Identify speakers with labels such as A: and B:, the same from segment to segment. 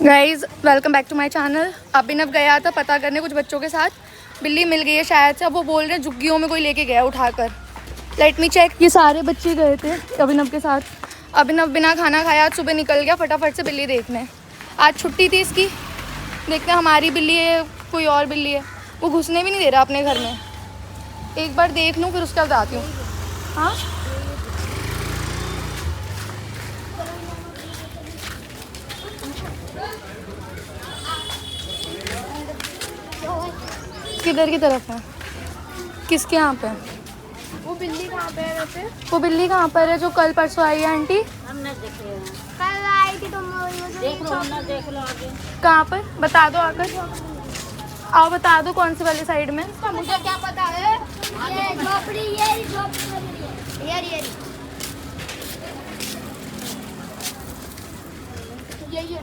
A: Guys welcome back to my channel. Abhinav गया था पता करने कुछ बच्चों के साथ, बिल्ली मिल गई है शायद से। अब वो बोल रहे हैं झुग्गियों में कोई लेके गया उठाकर। Let me check. ये सारे बच्चे गए थे अभिनव के साथ। अभिनव बिना खाना खाया आज सुबह निकल गया फटाफट से बिल्ली देखने। आज छुट्टी थी इसकी। देखते हैं हमारी बिल्ली है कोई और बिल्ली है। वो घुसने भी नहीं दे रहा अपने घर में। एक बार देख लूँ फिर उसके बाद आती हूँ। हाँ किधर की तरफ है? किसके यहाँ पे?
B: वो बिल्ली कहाँ पे है वैसे?
A: वो बिल्ली कहाँ पर है जो कल परसों आई है आंटी?
B: हमने देखे हैं। कल आई थी तुम देख लो ना, देख लो आगे।
A: कहाँ पर बता दो आकर। आओ बता दो कौन सी वाली साइड में।
B: मुझे क्या पता है। ये झोपड़ी, ये झोपड़ी, ये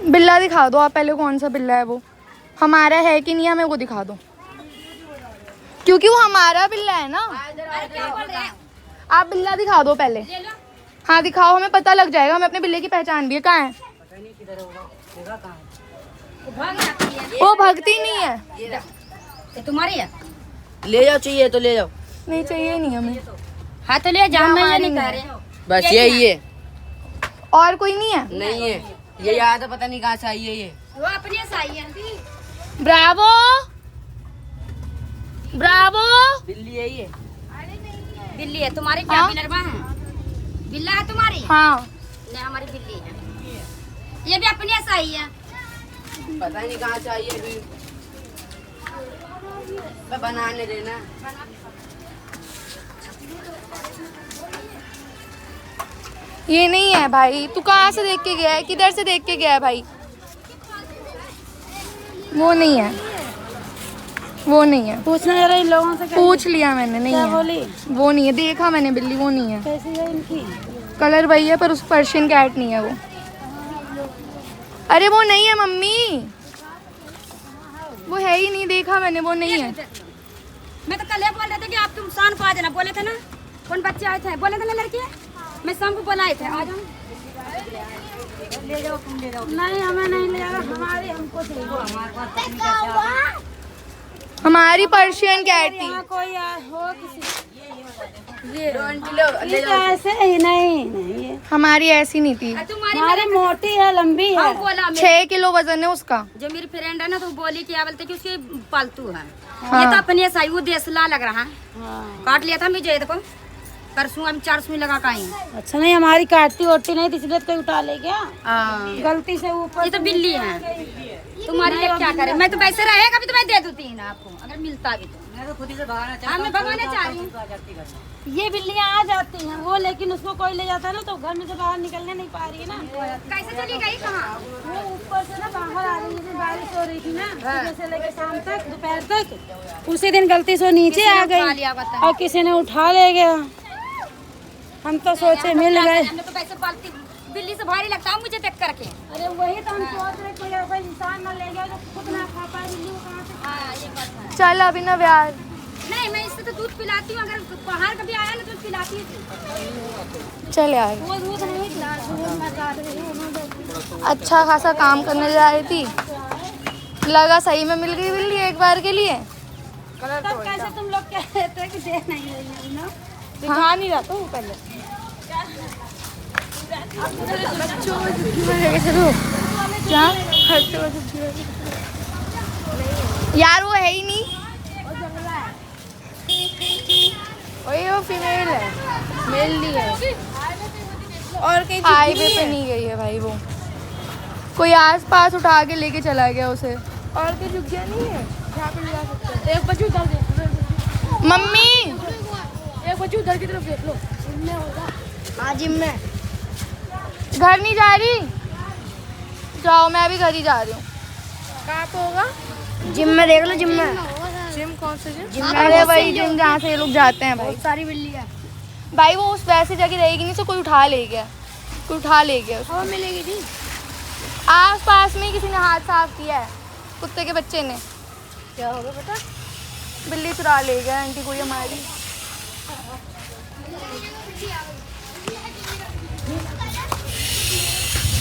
A: बिल्ला दिखा दो आप पहले, कौन सा बिल्ला है वो? हमारा है कि नहीं, हमें वो दिखा दो क्योंकि वो हमारा बिल्ला है ना। आप बिल्ला दिखा दो पहले। हाँ दिखाओ, हमें पता लग जाएगा। हमें अपने बिल्ले की पहचान भी है। कहाँ है वो? भगती नहीं है।
B: ये तुम्हारी है?
C: ले जाओ, चाहिए तो ले जाओ।
A: नहीं चाहिए नहीं हमें।
B: हाँ तो ले जाओ, मैं ये
A: हमारी
B: नहीं कह
A: नहीं
B: रही।
C: बस यही है,
A: और कोई नहीं है?
C: नहीं है। ये याद है, पता नहीं कहाँ से आई है ये।
B: वो अपनी सही है।
A: Bravo Bravo.
C: बिल्ली यही है।
B: बिल्ली है तुम्हारी? क्या
A: हाँ?
B: बिलरवा है? बिल्ला है तुम्हारी?
A: हाँ
B: नहीं, हमारी बिल्ली है। ये भी अपनी सही है।
C: पता नहीं कहाँ से आई है अभी। बनाने देना।
A: ये नहीं है भाई। तू कहाँ से देख के गया है? किधर से देख के गया है भाई? वो नहीं है, वो नहीं है।
B: पूछना जरा इन लोगों से।
A: पूछ लिया मैंने, नहीं है।
B: बोली?
A: वो नहीं है, देखा मैंने बिल्ली, वो नहीं है।
B: कैसी है इनकी?
A: कलर वही है पर उस पर्शियन कैट नहीं है वो। अरे वो नहीं है मम्मी, वो है ही नहीं। देखा मैंने, वो नहीं है।
B: मैं तो कल ये बोल रहे थे कि आप तुम शान को आ जाना। बोले थे ना, कौन बच्चे आए थे? बोले थे ना लड़की है। मैं शाम को बुलाए थे, आ जाओ। ले जाओ, तुम ले जाओ। नहीं, हमें नहीं ले जाओ। हमारी हमको
A: हमारी पर्शियन कैट थी।
B: कोई हो किसी
C: ले जाओ।
B: ऐसे ही नहीं
A: हमारी ऐसी नहीं थी।
B: हमारी मोटी है, लंबी है।
A: 6 किलो वजन है उसका।
B: जो मेरी फ्रेंड है ना, तो वो बोली कि क्या बोलते कि उसकी पालतू है।
A: हाँ।
B: ये तो अपने सही वो देसला लग रहा है। काट लिया था मुझे, देखो परसों हम 4 सुई लगा काई।
D: अच्छा नहीं, हमारी काटती ओटती नहीं थी, इसलिए कोई उठा ले गया
B: गलती से ऊपर। ये तो बिल्ली है तुम्हारी, लिए क्या करे? मैं तो पैसे रहेगा भी तो मैं दे दूती ना आपको, अगर मिलता भी तो।
C: मैं तो खुद ही से भगाना चाहता
B: हाँ, मैं भगाना चाह रही हूँ।
D: ये बिल्लियाँ आ जाती हैं वो, लेकिन उसको कोई ले जाता है ना तो घर में से बाहर निकलने नहीं पा रही है ना।
B: कैसे चली गई? कहाँ?
D: वो ऊपर से ना बाहर आ रही है, बारिश हो रही थी ना सुबह से लेकर शाम तक, दोपहर तक। उसी दिन गलती से नीचे आ
B: खा
D: गई
B: लिया बता।
D: और किसी ने उठा ले गया। हम तो सोचे मिल गए।
B: हमने तो पैसे पालती बिल्ली से भारी लगता है मुझे देख करके।
D: अरे वही तो हम सोच रहे, कोई ऐसा इंसान ना ले गया जो खुद ना खा पाए, बिल्ली को कहाँ से।
B: हाँ, ये बात है।
A: चल अभिनव यार।
B: नहीं, मैं इससे तो दूध पिलाती हूँ। अगर बाहर कभी आया ना तो पिलाती थी।
A: चल यार,
D: वो दूध नहीं पिला, दूध मैं काट रही हूँ।
A: अच्छा खासा काम करने जा रही थी, लगा सही में मिल गई बिल्ली एक बार के लिए।
D: तब कैसे तुम लोग कहते हैं कि दे नहीं रही है ना? दिखा नहीं रहा तो पहले।
A: क्या यार, वो है ही नहीं। वही वो फीमेल है, मेल नहीं है। और कहीं हाईवे पे नहीं गई है भाई वो, कोई आस पास उठा के लेके चला गया उसे। और कोई झुग्गियाँ नहीं है जहाँ पे जा सकते हैं।
D: एक बच्ची उधर देख,
A: मम्मी
D: एक बच्ची उधर की तरफ देख लो।
C: हाँ जिम में।
A: घर नहीं जा रही? जाओ, मैं भी घर ही जा रही हूँ।
D: कहाँ पे होगा?
C: जिम में देख लो, जिम में।
A: जिम? कौन सा जिम? अरे वही जिम जहाँ से ये लोग जाते हैं भाई।
D: सारी बिल्ली है
A: भाई वो उस वैसे जगह रहेगी नहीं, तो कोई उठा ले गया, कोई उठा ले गया उसको।
D: और मिलेगी जी।
A: आस पास में ही किसी ने हाथ साफ किया है, कुत्ते के बच्चे ने।
D: क्या होगा पता?
A: बिल्ली चुरा ले गया आंटी कोई हमारी।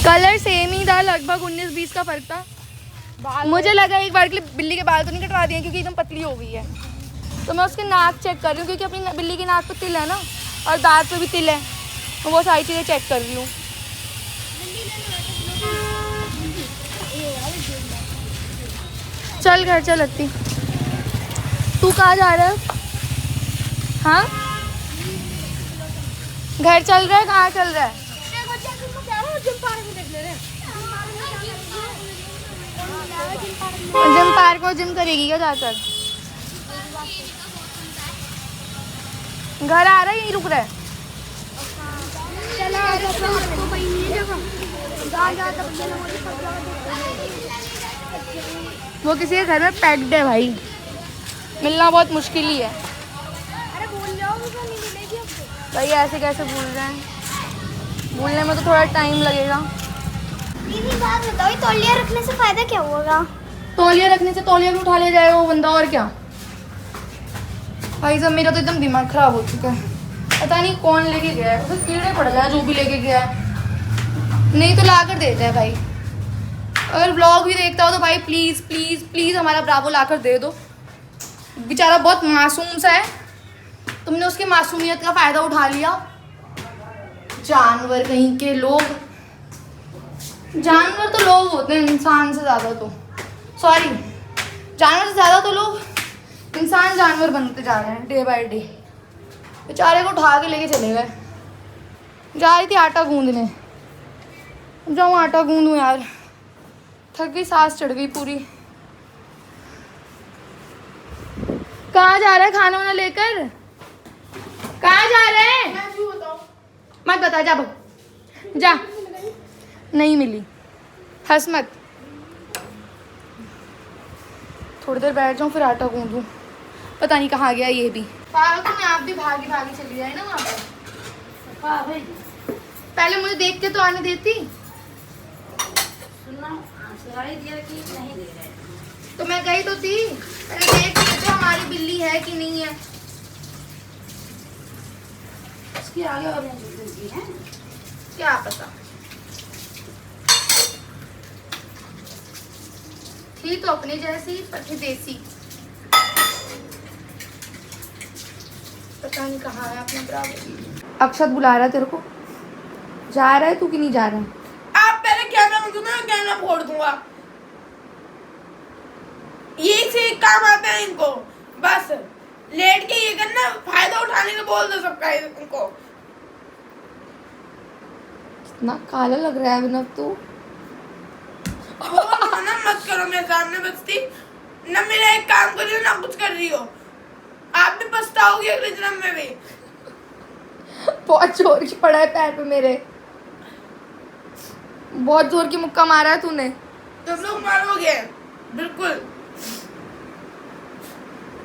A: कलर सेम ही था, लगभग 19-20 का फर्क था। मुझे लगा एक बार के लिए बिल्ली के बाल तो नहीं कटवा दिए क्योंकि एकदम पतली हो गई है, तो मैं उसके नाक चेक कर रही हूँ क्योंकि अपनी बिल्ली की नाक पे तिल है ना और दांत पे भी तिल है, तो वो सारी चीज़ें चेक कर रही हूँ। चल घर चल अत्ती। तू कहाँ जा रहा है? हाँ घर चल रहा है, कहाँ चल रहा है? जिम पार्क में जिम करेगी क्या जाकर? घर आ रहा है यहीं रुक रहा है? वो किसी के घर में पैक्ड है भाई, मिलना बहुत मुश्किल ही है। भाई ऐसे कैसे भूल रहे हैं, भूलने में तो थोड़ा टाइम लगेगा।
C: दीदी बात बताओ, तौलिया रखने से फायदा क्या होगा?
A: तौलिया रखने से तौलिया भी उठा ले जाएगा वो बंदा, और क्या। भाई साहब मेरा तो एकदम दिमाग खराब हो चुका है, पता नहीं कौन लेके गया है, उसे कीड़े पड़ गए जो भी लेके गया है, नहीं तो ला कर देता है भाई। अगर व्लॉग भी देखता हो तो भाई प्लीज़ प्लीज़ प्लीज़ हमारा ब्रावो ला कर दे दो, बेचारा बहुत मासूम सा है, तुमने उसकी मासूमियत का फ़ायदा उठा लिया। जानवर कहीं के लोग, जानवर तो लोग होते हैं इंसान से ज़्यादा, तो सॉरी जानवर से ज़्यादा तो लोग इंसान जानवर बनते जा रहे हैं डे बाय डे। बेचारे को उठा के लेके चले गए। जा रही थी आटा गूंदने, जाऊँ आटा गूंदूँ यार, थक गई, सांस चढ़ गई पूरी। कहाँ जा रहा है खाना वाना लेकर? कहाँ जा रहे हैं? मत बता, जा भाग जा। नहीं मिली, हंस मत। थोड़ी देर बैठ जाऊँ फिर आटा गूंदूँ, पता नहीं कहाँ गया ये भी। पागल में आप भी भागी भागी चली जाए ना वहाँ पर। पहले मुझे देख के तो आने देती। तो मैं गई तो थी, पहले देख के तो हमारी बिल्ली है कि नहीं है।
B: इसकी आगे और है
A: क्या पता, थी तो अपने जैसी पर थी देसी। पता नहीं कहाँ है अपना ब्रावो। अक्षत बुला रहा है तेरे को, जा रहा है तू कि नहीं जा रहा है?
E: आप पहले कैमरा में दूंगा, कैमरा फोड़ दूंगा। ये से काम आता है इनको, बस लेट के ये करना, फायदा उठाने का बोल दो सबका इनको।
A: कितना काला लग रहा है अभिनव तू।
E: ना मत करो मेरे सामने बस्ती, ना मेरा एक काम कर रही हो ना कुछ कर रही हो। आप भी पछताओगे अगले जन्म में भी।
A: बहुत जोर की पड़ा है पैर पे मेरे, बहुत जोर की मुक्का मारा है तूने।
E: तुम लोग मारोगे बिल्कुल,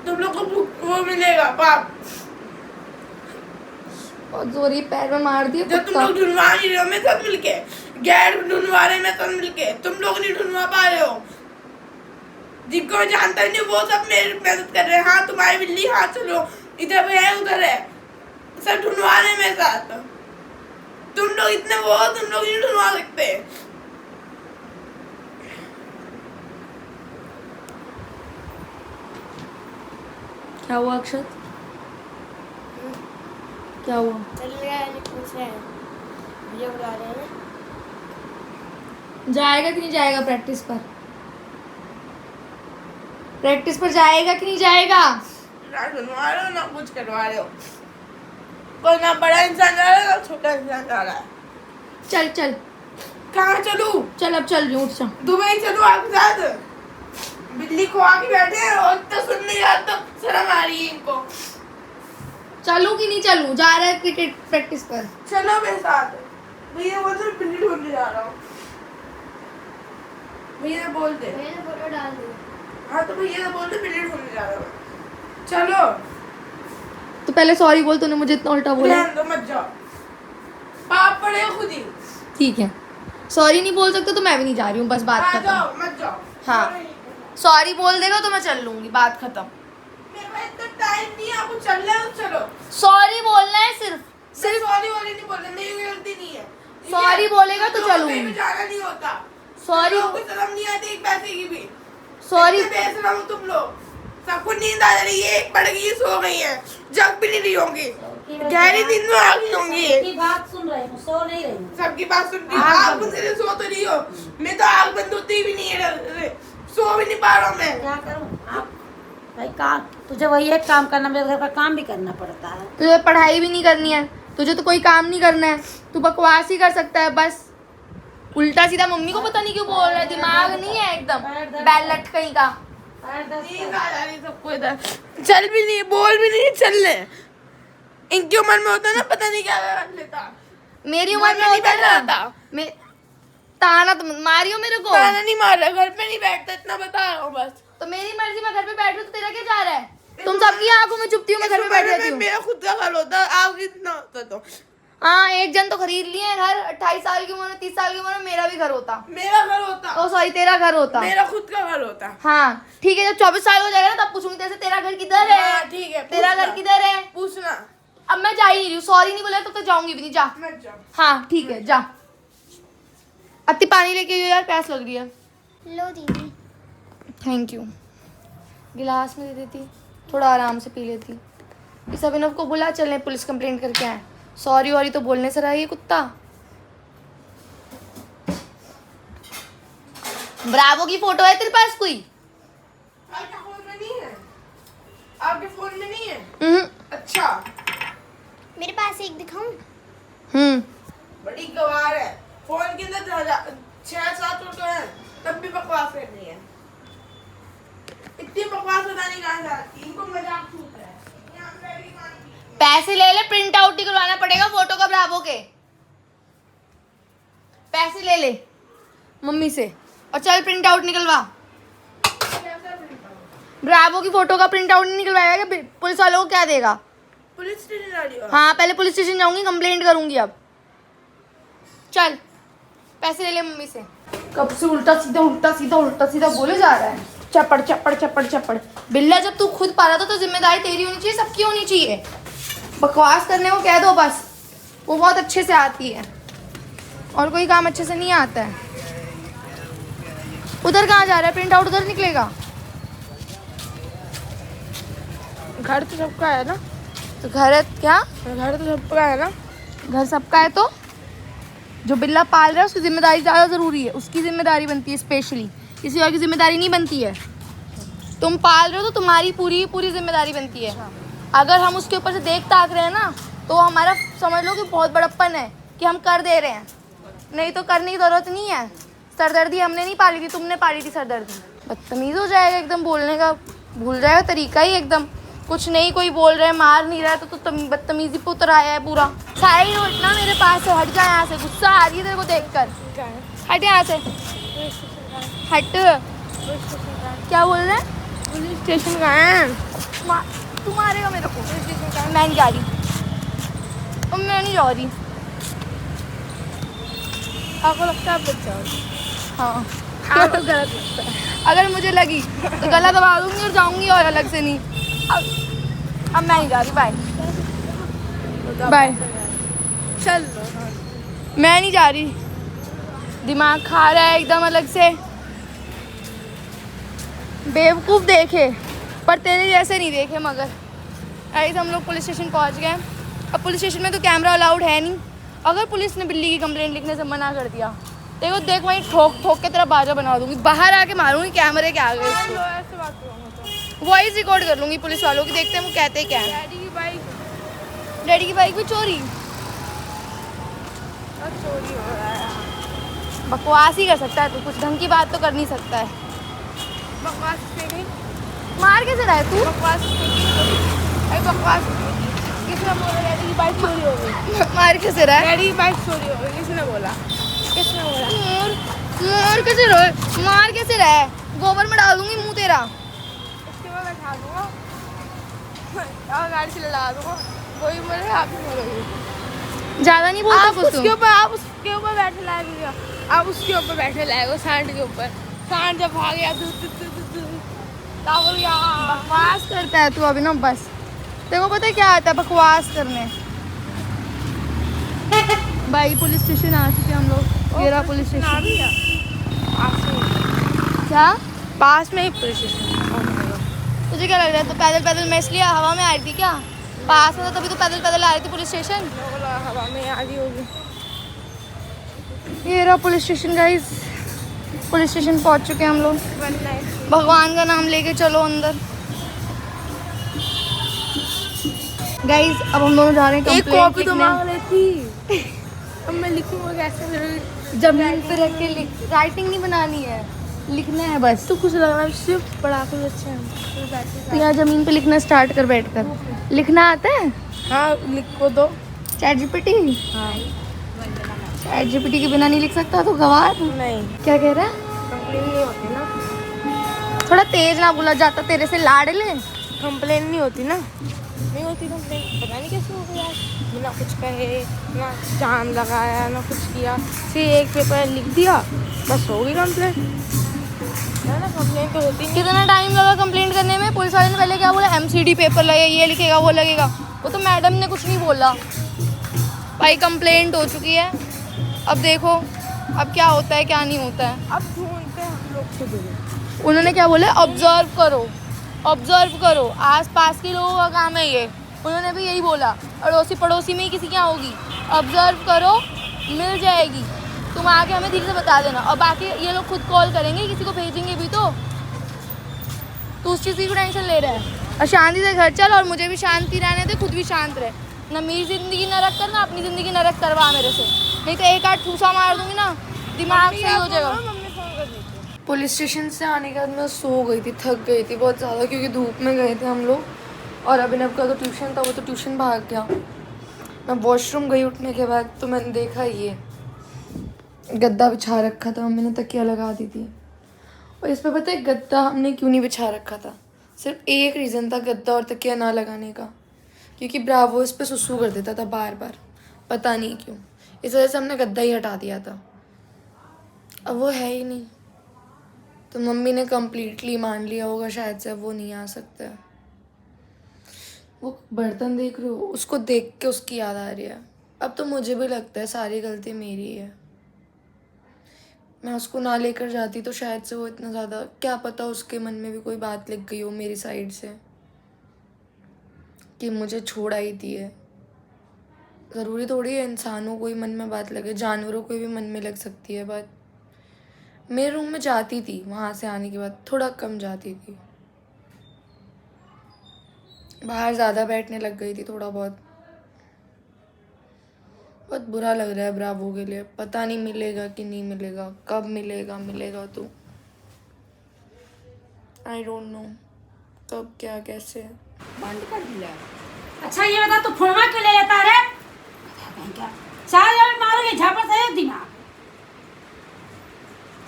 E: तुम लोग को वो मिलेगा पाप।
A: बहुत जोर ही पैर में मार दिया
E: जब तुम लोग ढूंढवा नहीं रहे हो मैं सब मिलके, गैर ढूंढवा रहे मैं सब मिलके, तुम लोग नहीं ढूंढवा पा रहे हो। जिनको मैं जानता नहीं वो सब मेरी मदद कर रहे हैं। हाँ तुम्हारी बिल्ली, हाँ चलो इधर पे है उधर है, सब ढूंढवा रहे हैं मेरे साथ। तुम लोग इतने वो, तुम लोग नहीं ढूंढवा सकते।
A: क्या हुआ अक्षत, क्या हुआ?
C: चल रहा है, नहीं पूछ रहे हैं, वीडियो बना रहे हैं।
A: जाएगा कि नहीं जाएगा प्रैक्टिस पर? प्रैक्टिस पर जाएगा कि नहीं जाएगा?
E: ना ढूंढवा रहे हो ना कुछ करवा रहे हो, कोई ना बड़ा इंसान जा रहा है ना छोटा इंसान जा रहा है।
A: चल चल,
E: कहाँ चलूं?
A: चल अब चल रही हूँ, उठ जा।
E: दुबई चलूं आपके साथ? बिल्ली को आके बैठे हैं और तो सुन नहीं रहा, तो शर्म आ रही है इनको।
A: चलूँ कि नहीं चलूँ? जा रहा है क्रिकेट प्रैक्टिस पर।
E: चलो मेरे साथ। भैया बोल दे बिल्ली ढूंढने जा रहा हूँ, भैया बोल दे।
C: मैंने फोटो डाल दी।
E: हाँ तो भैया बोल दे बिल्ली ढूंढने जा रहा हूँ। चलो
A: तो पहले सॉरी बोल, तूने मुझे इतना उल्टा बोला।
E: रहने दो, मत जाओ, पाप पड़े खुद ही।
A: ठीक है, सॉरी नहीं बोल सकते तो मैं भी नहीं जा रही हूँ, बस बात
E: आ
A: खत्म।
E: जाओ, मत जाओ।
A: हाँ सॉरी बोल देगा तो मैं चल लूंगी, बात खत्म।
E: मेरे पास इतना टाइम नहीं है, आपको चलना है तो चलो।
A: सॉरी बोलना है सिर्फ।
E: सिर्फ सॉरी वाली नहीं बोल रही, मेरी कोई गलती नहीं है।
A: सॉरी बोलेगा तो
E: तुम
A: चलूंगी।
E: कहीं जाना नहीं होता।
A: सॉरी
E: तुम लोगों को शर्म नहीं आती एक पैसे की भी।
A: सॉरी
E: इतने बेशरम हो तुम लोग। सबको नींद आ रही है, एक पड़ गई सो गई है, जग भी नहीं रही होंगी, गहरी नींद में आ गई होंगी।
D: की बात सुन रही हूँ, सो नहीं रही हूँ।
E: सबकी बात सुन रही हो, आँख बंद करके सो तो रही हो। मैं तो आँख बंद होती भी नहीं है, सो भी नहीं पा रहा हूँ मैं।
D: क्या करूँ आप भाई, काम तुझे वही एक काम करना, मेरे घर का काम भी करना पड़ता है।
A: तुझे पढ़ाई भी नहीं करनी है, तुझे तो कोई काम नहीं करना है, तू बकवास ही कर सकता है बस। उल्टा सीधा मम्मी को पता नहीं क्यों बोल रहा है, दिमाग नहीं है एकदम बैलट कहीं का।
E: नींद आ जा रही सबको इधर, चल भी नहीं, बोल भी नहीं, चल ले। इनकी उम्र में होता ना पता नहीं क्या कर लेता।
A: मेरी उम्र में होता है ना, मैं ताना तो मत मारियो मेरे को।
E: ताना नहीं मार रहा, घर पे नहीं बैठता, इतना बता रहा हूँ बस।
A: तो मेरी मर्जी, मैं घर पे बैठ रही हूँ तो तेरा क्या जा रहा है? तुम सबकी आंखों में चुपती हूँ, मैं घर पे बैठ रहती हूँ।
E: मेरा खुद का घर होता, आप इतना होता तो
A: हाँ, एक जन तो खरीद लिए हैं घर, 28 साल की उम्र में, 30 साल की उम्र में मेरा भी घर होता।
E: मेरा घर होता,
A: ओ सॉरी, तेरा घर होता।
E: मेरा खुद का घर होता।
A: हाँ ठीक है, जब 24 साल हो जाएगा ना तब पूछूंगी तेरे से, तेरा घर किधर है?
E: हाँ, ठीक है,
A: तेरा
E: पूछना।
A: घर किधर है?
E: पूछना।
A: अब मैं जा ही नहीं रही हूँ, सॉरी नहीं बोला तो जाऊंगी भी नहीं, जा।
E: मत जाओ।
A: हाँ ठीक है, जा। अति पानी लेके आइयो यार, प्यास लग रही है।
C: लो दीदी।
A: Thank you. गिलास में दे देती, थोड़ा आराम से पी लेती। इस अभिनव को बुला, चलने पुलिस कंप्लेंट करके आए। सॉरी वॉरी तो बोलने से रहा ये कुत्ता। ब्रावो की फोटो है तेरे पास कोई?
E: आपके फोन में नहीं है? आपके फोन में नहीं है?
A: हम्म
E: अच्छा,
C: मेरे पास एक दिखाऊं?
E: बड़ी गवार है। फोन के अंदर 6-7 फोटो है, तब भी बकवास करनी है। इतनी बकवास बताने कहाँ जाती, इनको मजाक छूट है। यहाँ पे बैठ के पानी पी रही है।
A: पैसे ले ले, प्रिंट आउट निकलवाना पड़ेगा फोटो का ब्रावो के। पैसे ले ले मम्मी से और चल प्रिंट आउट निकलवा। ब्रावो की फोटो का प्रिंट आउट नहीं निकलवाएगा क्या? पुलिस वालों को क्या देगा?
E: पुलिस स्टेशन जा रही हो?
A: हाँ, पहले पुलिस स्टेशन जाऊंगी, कंप्लेंट करूंगी अब। चल पैसे ले ले मम्मी से। कब से उल्टा सीधा बोले जा रहा है, चपड़ चपड़ चपड़ चपड़। बिल्ला, जब तू खुद पा रहा था तो जिम्मेदारी तेरी होनी चाहिए, सबकी होनी चाहिए। बकवास करने को कह दो बस, वो बहुत अच्छे से आती है और कोई काम अच्छे से नहीं आता है। उधर कहाँ जा रहा है? प्रिंट आउट उधर निकलेगा।
E: घर तो सबका है ना?
A: तो घर है क्या?
E: घर तो सबका है ना?
A: घर सबका है तो जो बिल्ला पाल रहा है उसकी जिम्मेदारी ज़्यादा ज़रूरी है, उसकी जिम्मेदारी बनती है स्पेशली, किसी और की जिम्मेदारी नहीं बनती है। तुम पाल रहे हो तो तुम्हारी पूरी जिम्मेदारी बनती है। अगर हम उसके ऊपर से देख ताक रहे हैं ना तो हमारा समझ लो कि बहुत बड़प्पन है कि हम कर दे रहे हैं, नहीं तो करने की ज़रूरत नहीं है। सरदर्दी हमने नहीं पाली थी, तुमने पाली थी सरदर्दी। बदतमीज़ हो जाएगा एकदम, बोलने का भूल जाएगा तरीका ही एकदम। कुछ नहीं, कोई बोल रहा है, मार नहीं रहा है तो बदतमीजी पे उतर आया है पूरा। साइड हो ना मेरे पास से, हट जा यहाँ से, गुस्सा आ रही है तेरे को देखकर। हट यहाँ से, हट। क्या बोल रहे हैं?
E: पुलिस स्टेशन का है।
A: तू मारेगा मेरे को? मैं नहीं जा रही, मैं नहीं जा रही।
E: आपको लगता है बच्चा?
A: हाँ,
E: आपको गलत लगता है।
A: अगर मुझे लगी तो गला दबा दूंगी और जाऊंगी, और अलग से नहीं। अब मैं नहीं जा रही, बाय बाय।
E: चल
A: मैं नहीं जा रही, दिमाग खा रहा है एकदम अलग से। बेवकूफ़ देखे पर तेरे जैसे नहीं देखे। मगर ऐसे हम लोग पुलिस स्टेशन पहुंच गए। अब पुलिस स्टेशन में तो कैमरा अलाउड है नहीं। अगर पुलिस ने बिल्ली की कंप्लेंट लिखने से मना कर दिया, देखो देख वहीं ठोक के तेरा बाजा बना दूंगी, बाहर आके मारूंगी कैमरे के आगे उसको।
E: ऐसे बात करूँगा तो
A: वॉइस रिकॉर्ड कर लूंगी पुलिस वालों की, देखते हैं वो कहते क्या है।
E: डैडी की बाइक
A: भी चोरी,
E: चोरी हो रहा है।
A: बकवास ही कर सकता है तू, कुछ ढंग की बात तो कर नहीं सकता है।
E: बकवास से नहीं,
A: मार कैसे रहा है तू?
E: बकवास अरे बकवास किसने बोला डैडी की बाइक चोरी हो गई?
A: मार कैसे रहा है?
E: डैडी की बाइक चोरी हो गई, किसने बोला? किसने बोला?
A: मार कैसे रहा है? मार कैसे रहा है? गोबर में डाल दूंगी मुंह तेरा।
E: उसके बाद बैठा दूंगा और गाड़ी से लड़ा दूंगा, वही बोले आप ही बोलोगे।
A: ज्यादा नहीं बोलता
E: आप
A: कुछ
E: उसके
A: तू।
E: ऊपर, आप उसके ऊपर बैठे लाएंगे, आप उसके ऊपर बैठे लाएगा, सांड के ऊपर। सांड जब भाग गया
A: बकवास करता है तू अभी ना, बस तेरे को पता है क्या आता है बकवास करने। भाई पुलिस स्टेशन आ चुके हम लोग। ये रहा पुलिस स्टेशन। क्या
E: पास में ही पुलिस स्टेशन।
A: तुझे क्या लग रहा है? तो पैदल पैदल मैं इसलिए हवा में आ रही थी क्या? पास में था तभी तो पैदल पैदल आ रही थी पुलिस स्टेशन।
E: हवा में आ रही होगी।
A: ये रहा police station guys. Police station पहुंच चुके हैं हम लोग। भगवान का नाम लेके चलो अंदर। गाइस अब हम दोनों जा रहे हैं कंप्लेंट लिखने।
E: अब मैं लिखूंगा कैसे?
A: जमीन पे रख के लिख। राइटिंग नहीं बनानी है, लिखना है बस।
E: तो कुछ लग रहा है सिर्फ पढ़ा के अच्छा है।
A: तो यहाँ जमीन पे लिखना स्टार्ट कर बैठकर। लिखना आता है?
E: हाँ लिखो दो।
A: Chat GPT? हाँ चैट जीपीटी के बिना नहीं लिख सकता तो गवार।
E: नहीं
A: क्या कह रहा है?
E: कंप्लेन नहीं होती ना।
A: थोड़ा तेज ना बोला जाता, तेरे से लाड़ ले।
E: कंप्लेन नहीं होती ना। नहीं होती कंप्लेन। पता नहीं कैसे हो गया, बिना कुछ कहे, ना जान लगाया ना कुछ किया, सिर्फ एक पेपर लिख दिया, बस हो गई कंप्लेन। है ना, कंप्लेन तो होती नहीं।
A: कितना टाइम लगा कंप्लेंट करने में? पुलिस वाले ने पहले क्या बोला? एमसीडी पेपर लगेगा, ये लिखेगा वो लगेगा। वो तो मैडम ने कुछ नहीं बोला। भाई कंप्लेंट हो चुकी है, अब देखो अब क्या होता है क्या नहीं होता है।
E: अब ढूंढते हैं हम लोग खुद।
A: उन्होंने क्या बोला? ऑब्जर्व करो, ऑब्जर्व करो, आसपास के लोगों का काम है ये। उन्होंने भी यही बोला, अड़ोसी पड़ोसी में ही किसी क्या होगी। ऑब्जर्व करो, मिल जाएगी, तुम आके हमें धीरे से बता देना। और बाकी ये लोग खुद कॉल करेंगे, किसी को भेजेंगे भी तो उस चीज़ की टेंशन ले रहा है। और शांति से घर चल, और मुझे भी शांति रहने दे, खुद भी शांत रहे। ना मेरी ज़िंदगी नरक कर, ना अपनी ज़िंदगी नरक करवा मेरे से, नहीं तो एक आध ठूसा मार दूंगी ना, दिमाग सही हो जाएगा। पुलिस स्टेशन से आने के बाद मैं सो गई थी, थक गई थी बहुत ज़्यादा, क्योंकि धूप में गए थे हम लोग। और अभिनव का तो ट्यूशन था, वो तो ट्यूशन भाग गया। मैं वॉशरूम गई उठने के बाद, तो मैंने देखा ये गद्दा बिछा रखा था, मम्मी ने तकिया लगा दी थी। और इस पर पता है गद्दा हमने क्यों नहीं बिछा रखा था? सिर्फ एक रीज़न था गद्दा और तकिया ना लगाने का, क्योंकि ब्रावो इस पर सुसु कर देता था बार बार, पता नहीं क्यों। इस वजह से हमने गद्दा ही हटा दिया था। अब वो है ही नहीं, तो मम्मी ने कम्प्लीटली मान लिया होगा शायद से, अब वो नहीं आ सकता है। वो बर्तन देख रहे हो, उसको देख के उसकी याद आ रही है। अब तो मुझे भी लगता है सारी गलती मेरी है। मैं उसको ना लेकर जाती तो शायद से वो इतना ज़्यादा, क्या पता उसके मन में भी कोई बात लग गई हो मेरी साइड से कि मुझे छोड़ आई थी है। ज़रूरी थोड़ी है इंसानों को ही मन में बात लगे, जानवरों को भी मन में लग सकती है बात। मेरे रूम में जाती थी, वहाँ से आने के बाद थोड़ा कम जाती थी, बाहर ज़्यादा बैठने लग गई थी थोड़ा बहुत। बहुत बुरा लग रहा है ब्रावो के लिए, पता नहीं मिलेगा कि नहीं मिलेगा, कब मिलेगा, मिलेगा तो आई डोंट नो कब क्या कैसे।
B: बंद कर दिया। अच्छा ये बता तू फोन क्यों ले लेता रे? चार बार मारोगे झापड़ से एक दिमाग।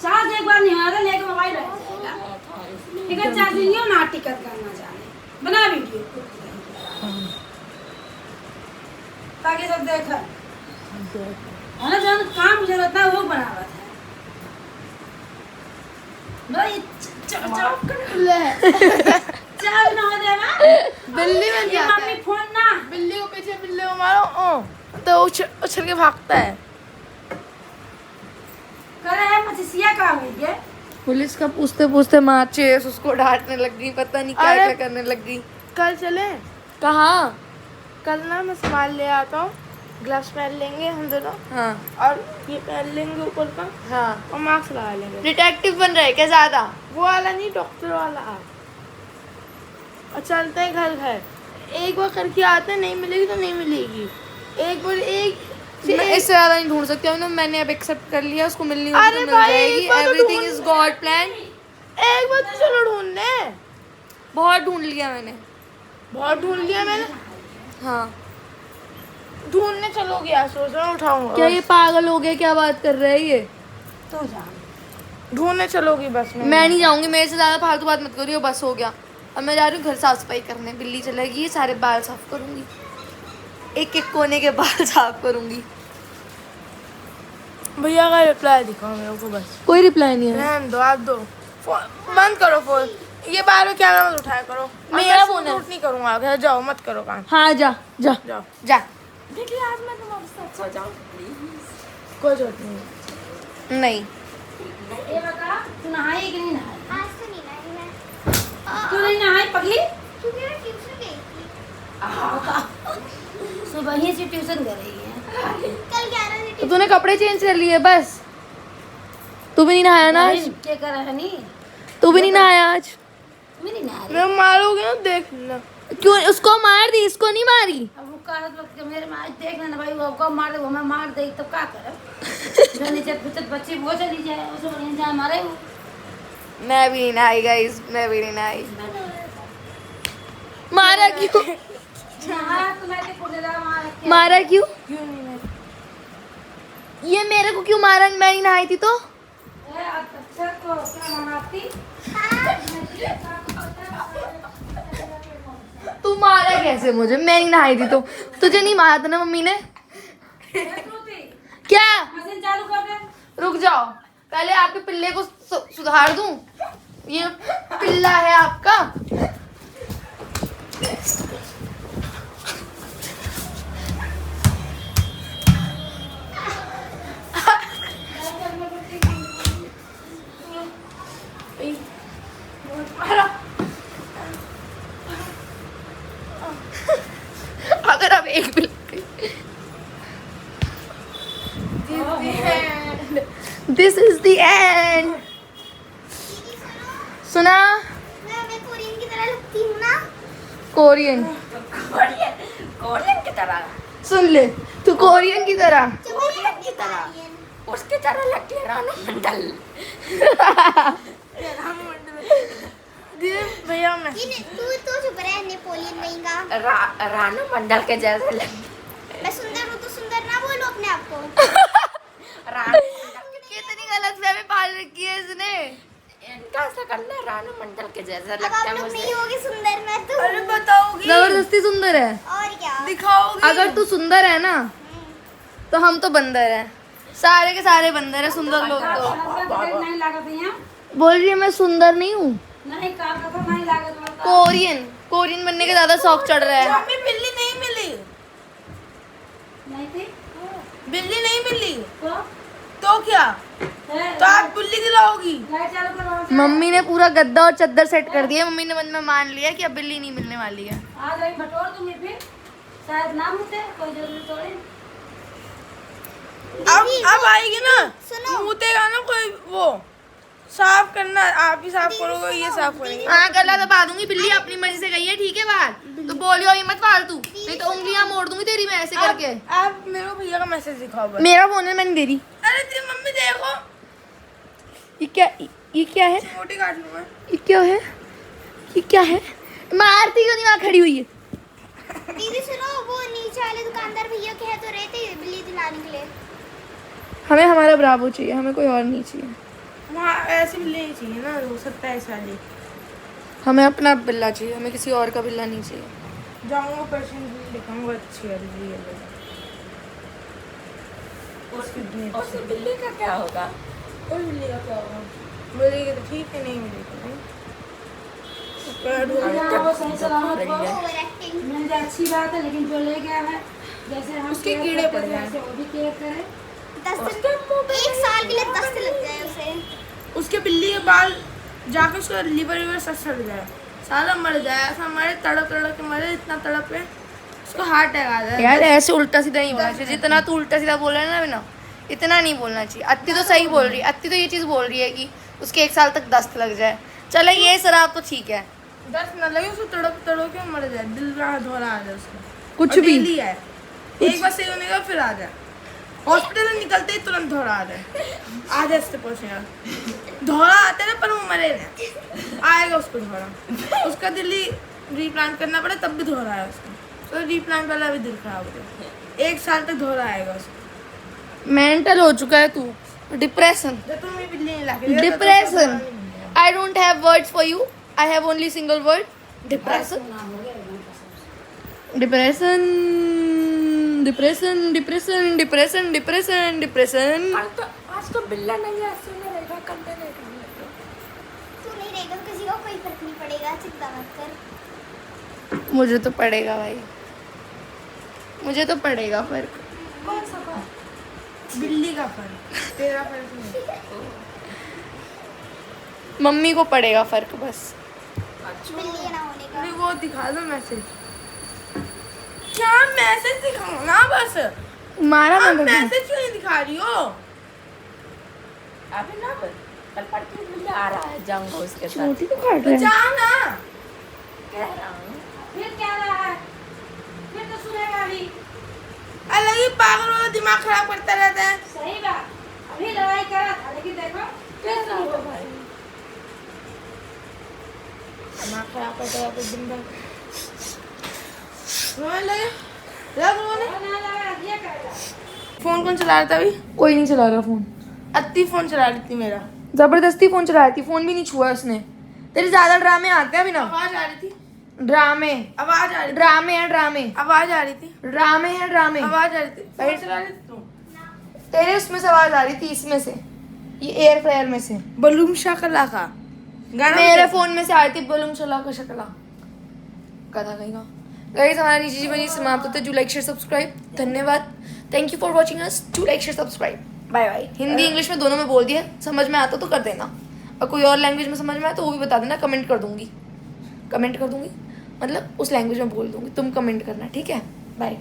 B: चार्ज एक बार नहीं हो रहा, लेके मोबाइल रख जाएगा। ठीक है, चार्ज नहीं हो ना, टिकट करना जाने बना वीडियो ताकि सब देख है ना, जो काम मुझे रहता है वो बनावत है भाई। चार्ज ना हो देवा
E: बिल्ली बन
B: ये
E: जाता
B: मम्मी
E: है,
B: फोन ना
E: बिल्ली को पीछे बिल्ली को मारो तो उछल के भागता है।
B: करे है पचिसिया का हुई है।
A: पुलिस का पूछते पूछते माचिस उसको डांटने लग गई, पता नहीं क्या
E: अरे-
A: क्या करने लग गई।
E: कल चले,
A: कहाँ?
E: कल ना मैं सामान ले आता हूँ, ग्लव्स पहन लेंगे हम दोनों,
A: हाँ
E: और ये पहन लेंगे ऊपर का,
A: हाँ।
E: और मास्क लगा लेंगे।
A: डिटेक्टिव बन रहे क्या ज़्यादा?
E: वो वाला नहीं, डॉक्टर वाला। और चलते हैं घर घर, एक बार करके आते हैं, नहीं मिलेगी तो नहीं मिलेगी। एक बार एक
A: मैं इससे ज़्यादा नहीं ढूंढ सकती हूँ ना, मैंने अब एक्सेप्ट कर लिया, उसको मिलनी होगी
E: अरे
A: तो मिल
E: भाई,
A: जाएगी।
E: एक बार तो
A: एवरीथिंग
E: ढूंढ
A: इज गॉड प्लान।
E: एक बार तो चलो ढूंढने।
A: बहुत ढूंढ लिया मैंने।
E: बहुत ढूंढ लिया मैंने।
A: हाँ
E: ढूंढने चलोगे यार, सोच रहा हूँ उठाऊंगा।
A: क्या ये पागल हो गया? क्या बात कर रहा है ये?
B: तो जा
E: ढूंढने चलोगी बस में?
A: मैं नहीं जाऊंगी, मेरे से ज़्यादा फालतू बात मत करियो, बस हो गया। अब मैं जा रही हूँ घर साफ सफाई करने, बिल्ली चलेगी, सारे बाल साफ करूँगी, एक एक कोने के बाल साफ करूँगी।
E: भैया का रिप्लाई दिखाओ मेरे को बस।
A: कोई रिप्लाई नहीं है।
E: रहने दो, आप दो फोन बंद करो, फोन ये बार बार कैमरा मत उठाया करो।
A: मेरा फोन है।
E: शूट नहीं करूँगा, घर जाओ, मत करो काम,
A: हाँ जा जा
E: जाओ।
A: जा।
B: देखिए आज मैं तुम्हारे साथ सो जाऊँ।
E: कोई जरूरत नहीं।
A: नहीं
D: ये बता तू नहाई कि नहीं नहाई?
C: आज तो नहीं लाई मैं
D: तू नहीं नहाई पगली?
C: क्योंकि मैं ट्यूशन गई थी
D: सुबह ही से ट्यूशन कर रही है।
C: कल 11 बजे
A: तो तूने कपड़े चेंज कर लिए बस? तू भी नहीं नहाया ना आज?
D: क्या कर रहा है नहीं?
A: तू भी नहीं नहाया आज?
D: मैं नहीं नहा रही।
E: मैं मारोगे ना देख लेना।
A: क्यों? उसको मार दी, इसको नहीं मारी?
D: अब वो कहा तो मेरे में आज देख लेना भाई, वो को मार दे, वो मैं मार दे तो क्या करे? जो नीचे बच्चे बच्चे वो चली जाए, उसे नहीं जाए मारे वो।
A: मैं भी नहीं नहाई गाइस, मैं भी नहीं नहाई। मारा क्यों?
D: हाँ तो मैं तो खुद ला मार के।
A: मारा क्यों?
E: क्यों नहीं मैं
A: ये मेरे को क्यों मारा? मैं नहीं नहाई थी तो?
D: अच्छा तो क्या मनाती?
A: तू मारा कैसे मुझे? मैं नहीं नहाई थी तो? तुझे नहीं मारा था ना मम्मी ने? क्या?
D: मशीन चालू कर दे।
A: रुक जाओ, पहले आपके पिल्ले को सुधार दूं। ये पिल्ला है आपका। अगर आप एक दिस इज द एंड। सुना?
C: मैं कोरियन की तरह लगती हूँ ना
A: कोरियन
B: कोरियन की तरह,
A: सुन ले, तू कोरियन की तरह।
C: जो मेरी लगती कोरियन
B: उसकी तरह लगती है रानू मंडल।
E: भैया मैं
C: ये तू चुप रहे नेपोलियन नहीं का
B: रानू मंडल के जैसे
C: मैं सुंदर हूँ तो सुंदर ना बोलो अपने आप को
B: रानू
A: कितनी गलतफहमी पाल रखी है इसने।
B: इनका ऐसा करना रानू मंडल के जैसा
C: अब
B: लगता
C: आप
B: है
C: लोग
B: मुझे।
C: नहीं होगे सुंदर मैं तो
E: अरे बताओगी
A: जबरदस्ती सुंदर है।
C: और क्या
E: दिखाओगी
A: अगर तू सुंदर है ना तो हम तो बंदर हैं, सारे के सारे बंदर हैं, सुंदर लोग तो।
D: नहीं लागत यहाँ,
A: बोल रही है मैं सुंदर नहीं हूँ।
D: नहीं काम का नहीं लागत।
A: कोरियन कोरियन बनने के ज्यादा शौक चढ़ रहा है।
E: मम्मी बिल्ली नहीं मिली,
D: नहीं थी
E: बिल्ली नहीं मिली
D: तो
E: तो क्या? तो आप बिल्ली दिलाओगी?
D: लाइट चालू कर वहाँ से।
A: मम्मी ने पूरा गद्दा और चद्दर सेट कर दिया। मम्मी ने मन में मान लिया कि अब बिल्ली नहीं मिलने वाली है।
D: आ जाए बटोर दूंगी फिर, शायद ना मुझे कोई जरूरी थोड़ी।
E: अब आएगी ना,
C: सुनो।
E: मुतेगा ना कोई, वो साफ करना आप ही साफ करोगे, ये साफ करेंगे।
A: हाँ गला दबा दूंगी। बिल्ली अपनी मर्जी से गई है, ठीक है बात? तो बोलियो ही मत फालतू, नहीं तो उंगलियां मोड़ दूंगी तेरी मैं ऐसे करके।
E: आप मेरे को भैया का मैसेज दिखाओ बस।
A: मेरा फोन है, मैंने दे दी।
E: अरे तेरी मम्मी देखो,
A: ये क्या है?
E: मोटी काट लूँ मैं।
A: ये क्या है? ये क्या है? मारती क्यों नहीं वहाँ खड़ी हुई है?
C: दीदी सुनो, वो नीचे वाले दुकानदार भैया कह तो रहे थे बिल्ली दिलाने के लिए।
A: हमें हमारा ब्रावो चाहिए, हमें कोई और नहीं चाहिए।
E: वहाँ ऐसी बिल्ली नहीं चाहिए ना, वो 27 वाली।
A: हमें अपना बिल्ला चाहिए, हमें किसी और का बिल्ला नहीं चाहिए।
E: जाऊँगा पर्शियन बिल्ली दिखाऊंगा, अच्छी वाली बिल्ली है।
B: उस बिल्ली का क्या होगा?
E: कोई बिल्ली का क्या होगा? मिलेगी तो ठीक है, नहीं मिलेगी तो नहीं।
D: यहाँ वो सही सलामत हो,
C: ओवर एक्टिंग।
D: मिल जाए अच्छी बात है, लेकिन जो ले गया है जैसे हम
E: उसके
D: care
E: कीड़े
D: करते
E: पड़
D: हैं,
E: जाएं।
D: वैसे वो भी केयर करे।
C: 10 दिन 1 साल के लिए 10 दिन लग जाए उसे।
E: उसके बिल्ली के बाल जाके उसका लीवर सब सड़ जाए, साला मर जाए, ऐसा मरे, तड़प तड़प के मरे, इतना तड़प है उसको हार्ट अटैक आ जाए।
A: यार ऐसे उल्टा सीधा नहीं बोलना चाहिए। जितना तू उल्टा सीधा बोल रहा है ना बिना, इतना नहीं बोलना चाहिए। अत्ती तो सही बोल रही है। अत्ती तो ये चीज़ बोल रही है कि उसके 1 साल तक दस्त लग जाए। चले ये शराब तो ठीक है,
E: 10 न लगे, उसको तड़प तड़प के मर जाए, दिल रहा धोरा आ जाए उसका।
A: कुछ
E: और
A: भी।
E: daily है, एक बार सही होने का फिर आ जाए, हॉस्पिटल से निकलते ही तुरंत धोरा आ जाए इससे पहुँचेगा। धोरा आते ना पर वो मरे ना, आएगा उसको धोरा। उसका दिल ही रीप्लांट करना पड़े तब भी धोरा है उसको, तो रीप्लांट वाला भी दिल खराब हो जाए। 1 साल तक धोरा आएगा उसको।
A: मेंटल हो चुका है तू। डिप्रेशन,
E: जब तुम ये बिल्ली नहीं लाके देते, तो
A: डिप्रेशन।
E: उसका धोरा नहीं मिलेगा।
A: I don't have words for you. I have only single word. Depression. Depression. Depression. Depression. Depression. Depression. Depression.
B: आज तो बिल्ला नहीं है, ऐसे में रहेगा, करते रहेगा।
C: तू नहीं रहेगा तो किसी को कोई फर्क नहीं पड़ेगा, चिंता मत कर।
A: मुझे तो पड़ेगा भाई, मुझे तो पड़ेगा फर्क।
C: कौन सा बात?
E: बिल्ली का फर्क, तेरा फर्क नहीं।
A: मम्मी को पड़ेगा फर्क बस।
C: बिल्ली ना होने का।
E: अरे वो दिखा दो मैसेज। क्या मैसेज दिखाओ ना बस।
A: मारा
E: आप
A: मैं
E: मैसेज क्यों नहीं दिखा रही हो?
D: अभी ना बस कल परसों मुझे आ रहा है, जाऊंगा उसके साथ।
A: छोटी को काट
E: तो
A: रहा है।
E: जा ना।
D: कह रहा हूँ
B: फिर क्या रहा है, फिर तो सुनेगा अभी।
E: अलग ही पागल वाला दिमाग खराब करता रहता है।
B: सही बात, अभी लड़ाई कर रहा था लेकिन देखो फिर शुरू हो गई।
E: दिमाग खराब करता रहता है दिन भर। रोने लगे? लग रोने?
B: और ना लगा ये करेगा।
E: फोन कौन चला रहा था अभी?
A: कोई नहीं चला रहा फोन।
E: अत्ती फोन चला रही थी मेरा।
A: जबरदस्ती फोन चला रही थी, फोन भी नहीं छुआ उसने। तेरे ज्यादा ड्रामे आते हैं अभिनव।
E: आवाज आ रही थी।
A: ड्रामे
E: आवाज आ रही थी।
A: ड्रामे हैं ड्रामे।
E: आवाज आ रही थी।
A: ड्रामे हैं ड्रामे।
E: आवाज आ रही थी। फोन चला रही थी तुम।
A: तेरे उसमें से आवाज आ रही थी, इसमें से, ये एयर फ्रायर में से।
E: बलूम शकला का गाना
A: मेरे
E: बजा-
A: फोन में से आ रही थी बलूम चला का शकला। कथा कहेगा। गाइस हमारा निजी जीवन ये समाप्त होता है। Do like share subscribe. धन्यवाद। Thank you for watching us. Do like share subscribe. Bye bye. Hindi English में दोनों में बोल दिया। समझ में आता तो कर देना, और कोई और लैंग्वेज में समझ में आए तो वो भी बता देना। कमेंट कर दूंगी, मतलब उस लैंग्वेज में बोल दूंगी, तुम कमेंट करना, ठीक है। बाय।